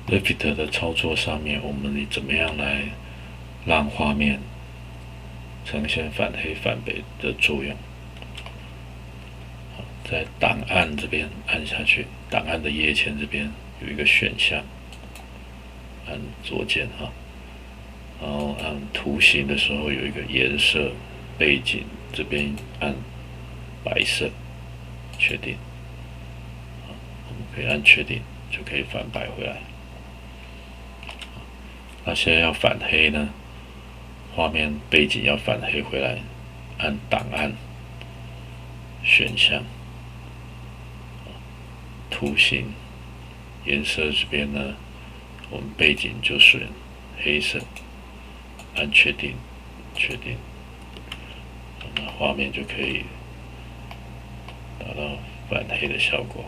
Revit 的操作上面，我们怎么样来让画面呈现反黑反白的作用？在档案这边按下去，档案的页签这边有一个选项，按左键哈，然后按图形的时候有一个颜色背景，这边按白色，确定，我们可以按确定，就可以反白回来。那现在要反黑呢？画面背景要反黑回来，按档案选项，图形颜色这边呢，我们背景就选黑色，按确定，确定，那画面就可以达到反黑的效果。